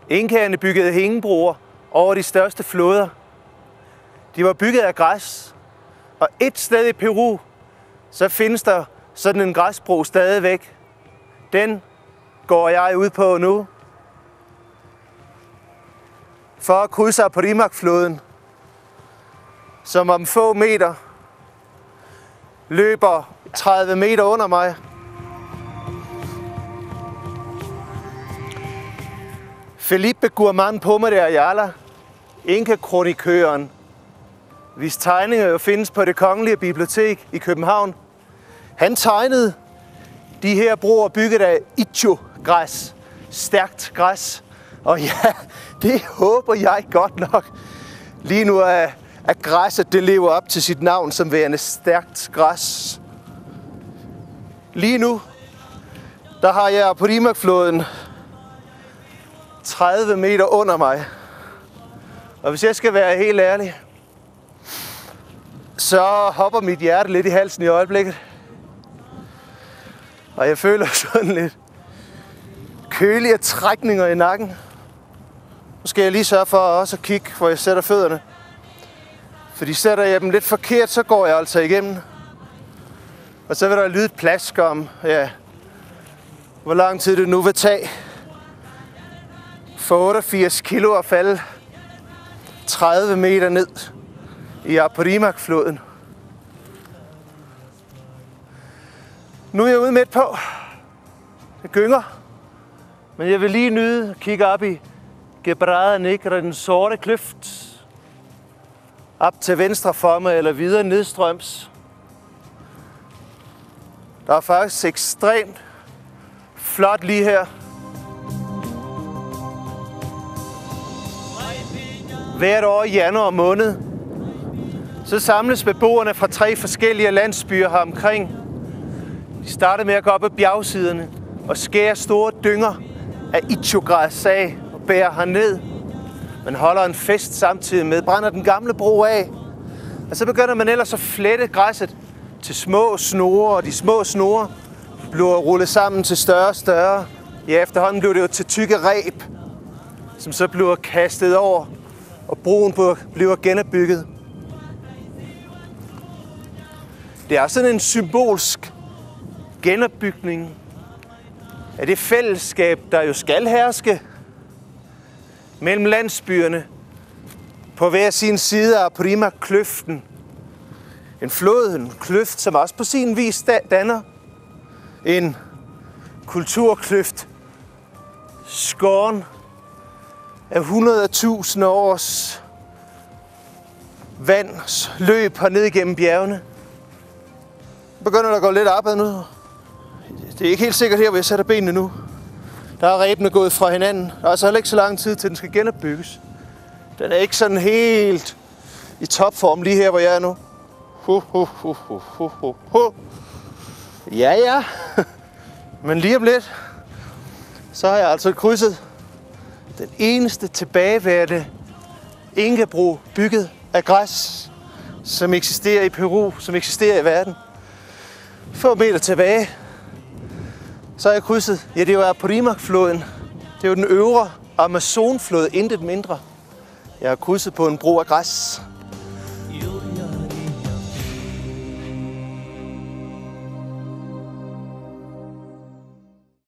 Inkaerne byggede hængebroer over de største floder. De var bygget af græs, og et sted i Peru, så findes der sådan en græsbro stadigvæk. Den går jeg ud på nu, for at krydse Apurimac-floden, som om få meter løber 30 meter under mig. Felipe Guzmán Poma de Ayala, Inka-kronikøren, hvis tegninger jo findes på Det Kongelige Bibliotek i København. Han tegnede de her broer bygget af ichu-græs, stærkt græs. Og ja, det håber jeg godt nok. Lige nu er græsset, det lever op til sit navn som værende stærkt græs. Lige nu, der har jeg Apurimac-floden 30 meter under mig. Og hvis jeg skal være helt ærlig, så hopper mit hjerte lidt i halsen i øjeblikket. Og jeg føler sådan lidt kølige trækninger i nakken. Nu skal jeg lige sørge for også at kigge, hvor jeg sætter fødderne. Fordi sætter jeg dem lidt forkert, så går jeg altså igennem. Og så vil der lyde et plask om, ja, hvor lang tid det nu vil tage for 88 kilo at falde 30 meter ned i Apurimac-floden. Nu er jeg ude midt på. Det gynger. Men jeg vil lige nyde at kigge op i Quebrada Negra, den sorte kløft. Op til venstre for mig eller videre nedstrøms. Der er faktisk ekstremt flot lige her. Hvert år i januar måned, så samles beboerne fra 3 forskellige landsbyer her omkring. De starter med at gå op ad bjergsiderne og skære store dynger af ichu-græs af og bærer herned. Man holder en fest samtidig med, brænder den gamle bro af. Og så begynder man ellers at flette græsset til små snore, og de små snore bliver rullet sammen til større og større. Ja, efterhånden bliver det jo til tykke reb, som så bliver kastet over, og broen bliver genopbygget. Det er sådan en symbolsk genopbygning af det fællesskab, der jo skal herske mellem landsbyerne på hver sin side af Apurimac-kløften. En flod, en kløft, som også på sin vis danner en kulturkløft, skåren af 100.000 års vands løb herned igennem bjergene. Begynder der at gå lidt opad nu. Det er ikke helt sikkert her, hvor jeg sætter benene nu. Der er rebene gået fra hinanden. Der er altså heller ikke så lang tid til, den skal genopbygges. Den er ikke sådan helt i topform lige her, hvor jeg er nu. Ja. Men lige om lidt, så har jeg altså krydset den eneste tilbageværende inkabro bygget af græs, som eksisterer i Peru, som eksisterer i verden. Få meter tilbage, så har jeg krydset, ja, det er jo Apurimac-floden. Det er jo den øvre Amazonflod, intet mindre. Jeg har krydset på en bro af græs.